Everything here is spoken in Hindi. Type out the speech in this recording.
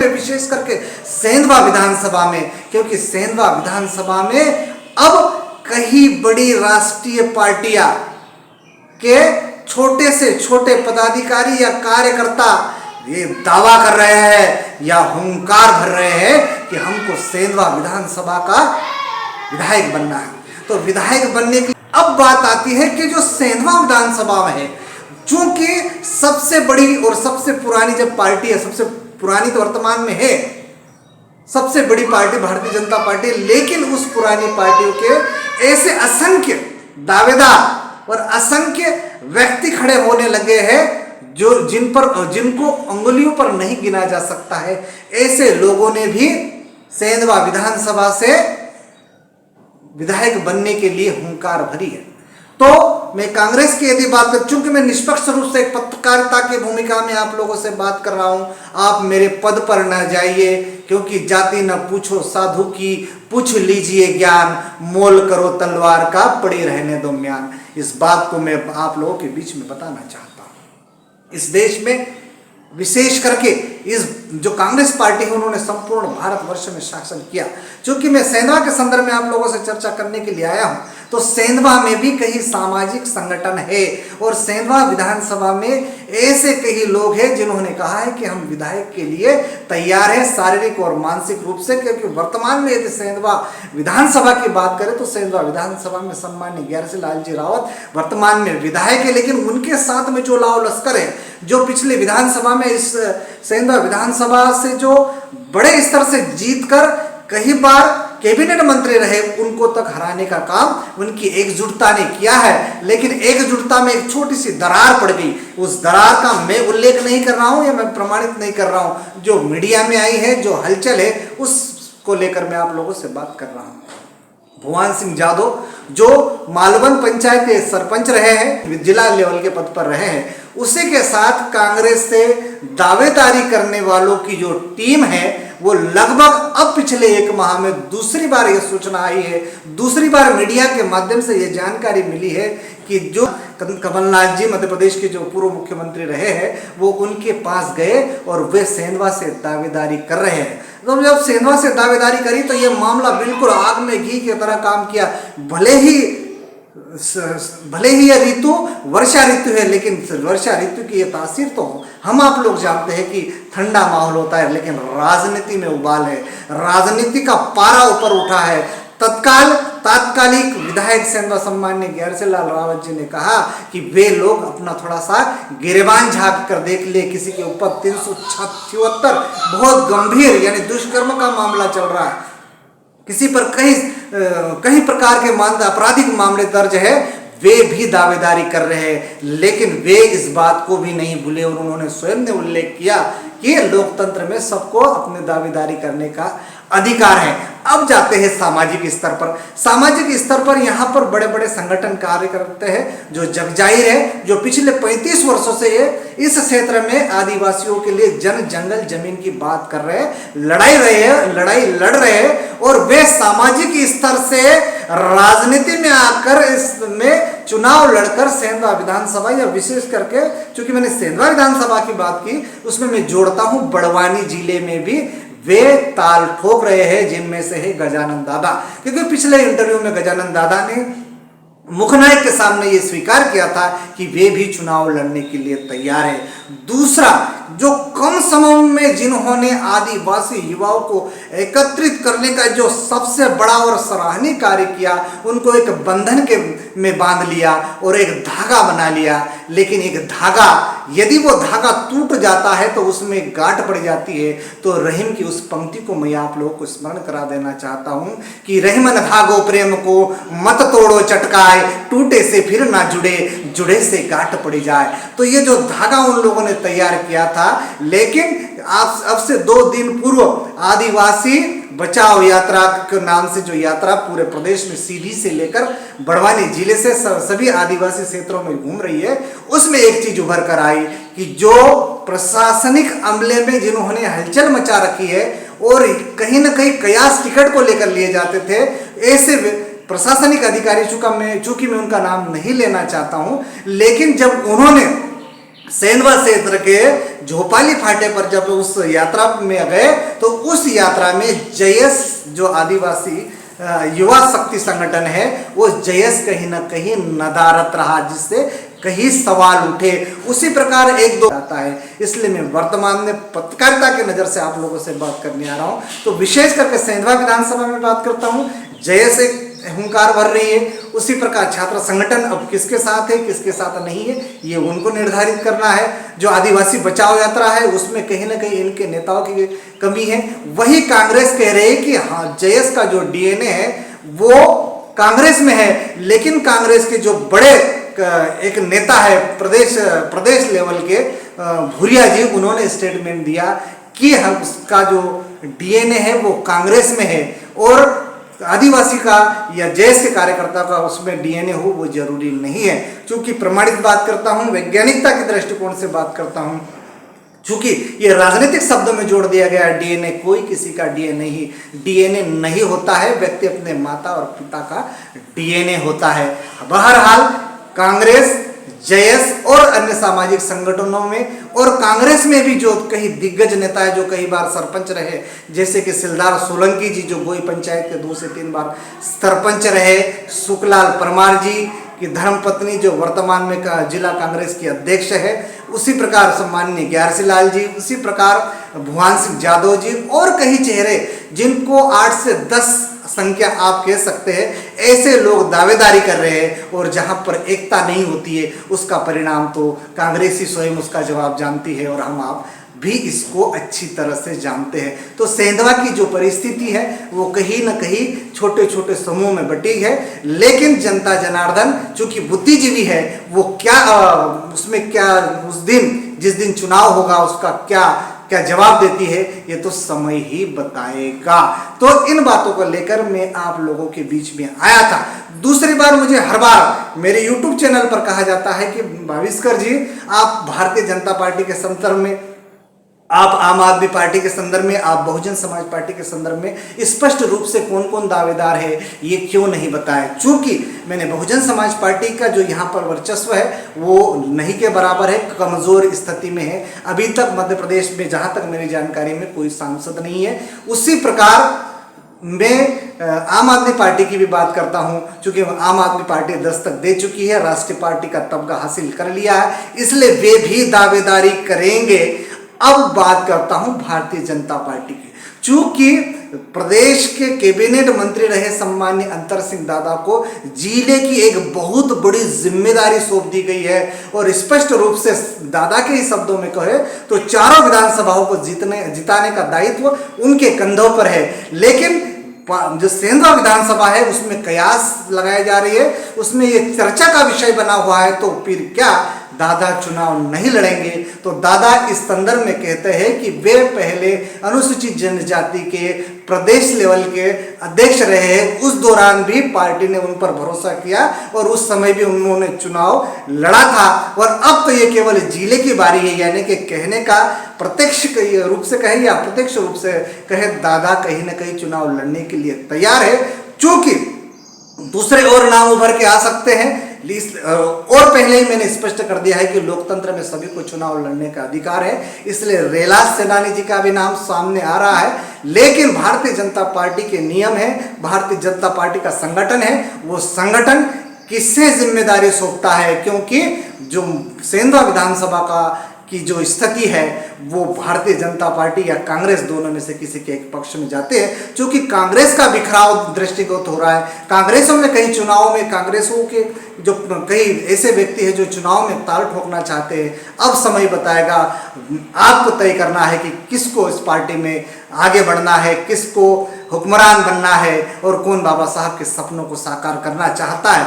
विशेष करके सेंधवा विधानसभा में, क्योंकि सेंधवा विधानसभा में अब कई बड़ी राष्ट्रीय पार्टियां के छोटे से छोटे पदाधिकारी या कार्यकर्ता ये दावा कर रहे हैं या हुंकार भर रहे हैं कि हमको सेंधवा विधानसभा का विधायक बनना है। तो विधायक बनने की अब बात आती है कि जो सेंधवा विधानसभा में है, चूंकि सबसे बड़ी और सबसे पुरानी जब पार्टी है, सबसे पुरानी तो वर्तमान में है, सबसे बड़ी पार्टी भारतीय जनता पार्टी, लेकिन उस पुरानी पार्टियों के ऐसे असंख्य दावेदार और असंख्य व्यक्ति खड़े होने लगे हैं जो जिनको उंगलियों पर नहीं गिना जा सकता है। ऐसे लोगों ने भी सेंधवा विधानसभा से विधायक बनने के लिए हुंकार भरी है। तो मैं कांग्रेस की यदि बात कर, चूंकि मैं निष्पक्ष रूप से एक पत्रकारिता की भूमिका में आप लोगों से बात कर रहा हूं, आप मेरे पद पर न जाइए, क्योंकि जाति न पूछो साधु की, पूछ लीजिए ज्ञान, मोल करो तलवार का, पड़ी रहने दो म्यान। इस बात को मैं आप लोगों के बीच में बताना चाहता हूं। इस देश में विशेष करके इस जो कांग्रेस पार्टी है, उन्होंने संपूर्ण भारतवर्ष में शासन किया। चूंकि मैं सेंधवा के संदर्भ में आप लोगों से चर्चा करने के लिए आया हूं, तो सेंधवा में भी कई सामाजिक संगठन है और सेंधवा विधानसभा में ऐसे कई लोग हैं जिन्होंने कहा है कि हम विधायक के लिए तैयार हैं, शारीरिक और मानसिक रूप से। क्योंकि वर्तमान में यदि सेंधवा विधानसभा की बात करें तो सेंधवा विधानसभा में सम्मान्य ग्यारसी लाल जी रावत वर्तमान में विधायक है, लेकिन उनके साथ में जो लाव लश्कर है, जो पिछले विधानसभा में इस सेंधवा विधानसभा से जो बड़े स्तर से जीतकर कई बार कैबिनेट मंत्री रहे, उनको तक हराने का काम उनकी एकजुटता ने किया है। लेकिन एकजुटता में एक छोटी सी दरार पड़ गई। उस दरार का मैं उल्लेख नहीं कर रहा हूं या मैं प्रमाणित नहीं कर रहा हूं, जो मीडिया में आई है, जो हलचल है, उसको लेकर मैं आप लोगों से बात कर रहा हूं। भुवन सिंह जादव जो मालवन पंचायत के सरपंच रहे हैं, जिला लेवल के पद पर रहे हैं, उसी के साथ कांग्रेस से दावेदारी करने वालों की जो टीम है, वो लगभग अब पिछले एक माह में दूसरी बार यह सूचना आई है, दूसरी बार मीडिया के माध्यम से यह जानकारी मिली है कि जो कमलनाथ जी मध्य प्रदेश के जो पूर्व मुख्यमंत्री रहे हैं, वो उनके पास गए और वे सेंधवा से दावेदारी कर रहे हैं। तो जब सेंधवा से दावेदारी करी तो यह मामला बिल्कुल आग में घी की तरह काम किया। भले ही यह ऋतु वर्षा ऋतु है, लेकिन वर्षा ऋतु की ये तासीर तो हम आप लोग जानते हैं कि ठंडा माहौल होता है, लेकिन राजनीति में उबाल है, राजनीति का पारा ऊपर उठा है। तात्कालिक विधायक सेंधवा सम्मान्य ग्यारसी लाल रावत जी ने कहा कि वे लोग अपना थोड़ा सा गिरेबान झांक कर देख ले, किसी के ऊपर 376 बहुत गंभीर यानी दुष्कर्म का मामला चल रहा है, किसी पर कई प्रकार के आपराधिक मामले दर्ज है, वे भी दावेदारी कर रहे हैं। लेकिन वे इस बात को भी नहीं भूले और उन्होंने स्वयं ने उल्लेख किया कि लोकतंत्र में सबको अपने दावेदारी करने का अधिकार है। अब जाते हैं सामाजिक स्तर पर। सामाजिक स्तर पर यहाँ पर बड़े बड़े संगठन कार्य करते हैं, जो जगजाहिर है, जो पिछले 35 वर्षों से ये इस क्षेत्र में आदिवासियों के लिए जंगल जमीन की बात कर रहे हैं, लड़ाई लड़ रहे हैं, और वे सामाजिक स्तर से राजनीति में आकर इसमें चुनाव लड़कर सेंधवा विधानसभा, या विशेष करके चूंकि मैंने सेंधवा विधानसभा की बात की, उसमें मैं जोड़ता हूं बड़वानी जिले में भी वे ताल ठोक रहे हैं, जिनमें से है गजानन दादा। क्योंकि पिछले इंटरव्यू में गजानन दादा ने मुखनायक के सामने ये स्वीकार किया था कि वे भी चुनाव लड़ने के लिए तैयार है। दूसरा, जो कम समय में जिन्होंने आदिवासी युवाओं को एकत्रित करने का जो सबसे बड़ा और सराहनीय कार्य किया, उनको एक बंधन में बांध लिया और एक धागा बना लिया। लेकिन एक धागा, यदि वो धागा टूट जाता है तो उसमें गांठ पड़ जाती है। तो रहीम की उस पंक्ति को मैं आप लोगों को स्मरण करा देना चाहता हूं कि रहीमन धागो प्रेम को मत तोड़ो चटकाए, टूटे से फिर ना जुड़े से गांठ पड़ जाए। तो ये जो धागा उन लोगों ने तैयार किया था, लेकिन अब से 2 दिन पूर्व आदिवासी बचाओ यात्रा के नाम से जो यात्रा पूरे प्रदेश में सीधी से लेकर बड़वानी जिले से सभी आदिवासी क्षेत्रों में घूम रही है, उसमें एक चीज उभर कर आई कि जो प्रशासनिक अमले में जिन्होंने हलचल मचा रखी है और कहीं ना कहीं कयास टिकट को लेकर लिए जाते थे, ऐसे प्रशासनिक अधिकारी, चूंकि मैं उनका नाम नहीं लेना चाहता हूं, लेकिन जब उन्होंने सेंधवा क्षेत्र के झोपाली फाटे पर जब उस यात्रा में गए तो उस यात्रा में जयस जो आदिवासी युवा शक्ति संगठन है वो जयस कहीं ना कहीं नदारत रहा, जिससे कहीं सवाल उठे। उसी प्रकार एक दो आता है, इसलिए मैं वर्तमान में पत्रकारिता की नज़र से आप लोगों से बात करने आ रहा हूँ। तो विशेष करके सेंधवा विधानसभा में बात करता हूँ, जयस एक हुंकार भर रही है। उसी प्रकार छात्र संगठन अब किसके साथ है किसके साथ नहीं है ये उनको निर्धारित करना है। जो आदिवासी बचाओ यात्रा है उसमें कहीं ना कहीं इनके नेताओं की कमी है। वही कांग्रेस कह रही है कि हाँ जयस का जो डीएनए है वो कांग्रेस में है, लेकिन कांग्रेस के जो बड़े एक नेता है प्रदेश लेवल के भूरिया जी, उन्होंने स्टेटमेंट दिया कि हम उसका जो डीएनए है वो कांग्रेस में है और आदिवासी का या जयस के कार्यकर्ता का उसमें डीएनए हो वो जरूरी नहीं है। चूंकि प्रमाणित बात करता हूँ, वैज्ञानिकता के दृष्टिकोण से बात करता हूँ, चूंकि ये राजनीतिक शब्दों में जोड़ दिया गया डीएनए, कोई किसी का डीएनए नहीं होता है, व्यक्ति अपने माता और पिता का डीएनए होता है। बहरहाल कांग्रेस, जयस और अन्य सामाजिक संगठनों में और कांग्रेस में भी जो कई दिग्गज नेता है जो कई बार सरपंच रहे, जैसे कि सिलदार सोलंकी जी जो गोई पंचायत के 2 से 3 बार सरपंच रहे, सुखलाल परमार जी की धर्मपत्नी जो वर्तमान में जिला कांग्रेस की अध्यक्ष है, उसी प्रकार सम्माननीय ग्यारसी लाल जी, उसी प्रकार भुवन सिंह यादव जी और कई चेहरे जिनको 8 से 10 संख्या आप कह सकते हैं, ऐसे लोग दावेदारी कर रहे हैं। और जहां पर एकता नहीं होती है उसका परिणाम तो कांग्रेसी स्वयं उसका जवाब जानती है और हम आप भी इसको अच्छी तरह से जानते हैं। तो सेंधवा की जो परिस्थिति है वो कहीं ना कहीं छोटे छोटे समूह में बटी है, लेकिन जनता जनार्दन चूंकि बुद्धिजीवी है वो क्या उसमें क्या उस दिन जिस दिन चुनाव होगा उसका क्या जवाब देती है ये तो समय ही बताएगा। तो इन बातों को लेकर मैं आप लोगों के बीच में आया था। दूसरी बार मुझे हर बार मेरे YouTube चैनल पर कहा जाता है कि भाविस्कर जी आप भारतीय जनता पार्टी के संदर्भ में, आप आम आदमी पार्टी के संदर्भ में, आप बहुजन समाज पार्टी के संदर्भ में स्पष्ट रूप से कौन कौन दावेदार है ये क्यों नहीं बताया। चूंकि मैंने बहुजन समाज पार्टी का जो यहाँ पर वर्चस्व है वो नहीं के बराबर है, कमजोर स्थिति में है। अभी तक मध्य प्रदेश में जहाँ तक मेरी जानकारी में कोई सांसद नहीं है। उसी प्रकार मैं आम आदमी पार्टी की भी बात करता हूं, चूंकि आम आदमी पार्टी दस्तक दे चुकी है, राष्ट्रीय पार्टी का तमगा हासिल कर लिया है, इसलिए वे भी दावेदारी करेंगे। अब बात करता हूं भारतीय जनता पार्टी की। चूंकि प्रदेश के कैबिनेट मंत्री रहे सम्मान्य अंतर सिंह दादा को जिले की एक बहुत बड़ी जिम्मेदारी सौंप दी गई है और स्पष्ट रूप से दादा के ही शब्दों में कहे तो चारों विधानसभाओं को जिताने का दायित्व उनके कंधों पर है। लेकिन जो सेंधवा विधानसभा है उसमें कयास लगाई जा रही है, उसमें ये चर्चा का विषय बना हुआ है। तो फिर क्या दादा चुनाव नहीं लड़ेंगे? तो दादा इस संदर्भ में कहते हैं कि वे पहले अनुसूचित जनजाति के प्रदेश लेवल के अध्यक्ष रहे हैं, उस दौरान भी पार्टी ने उन पर भरोसा किया और उस समय भी उन्होंने चुनाव लड़ा था। और अब तो ये केवल जिले की बारी है, यानी कि कहने का प्रत्यक्ष रूप से कहे या अप्रत्यक्ष रूप से कहे, दादा कहीं ना कहीं चुनाव लड़ने के लिए तैयार है। चूंकि दूसरे और नाम उभर के आ सकते हैं और पहले ही मैंने स्पष्ट कर दिया है कि लोकतंत्र में सभी को चुनाव लड़ने का अधिकार है, इसलिए रेलास सेनानी जी का भी नाम सामने आ रहा है। लेकिन भारतीय जनता पार्टी के नियम है, भारतीय जनता पार्टी का संगठन है, वो संगठन किससे जिम्मेदारी सौंपता है, क्योंकि जो सेंधवा विधानसभा का की जो स्थिति है वो भारतीय जनता पार्टी या कांग्रेस दोनों में से किसी के एक पक्ष में जाते हैं। क्योंकि कांग्रेस का बिखराव दृष्टिगत हो रहा है, कांग्रेसों में कई चुनाव में कांग्रेसों के जो कई ऐसे व्यक्ति हैं जो चुनाव में ताल ठोकना चाहते हैं। अब समय बताएगा, आपको तय करना है कि किसको इस पार्टी में आगे बढ़ना है, किसको हुक्मरान बनना है और कौन बाबा साहब के सपनों को साकार करना चाहता है।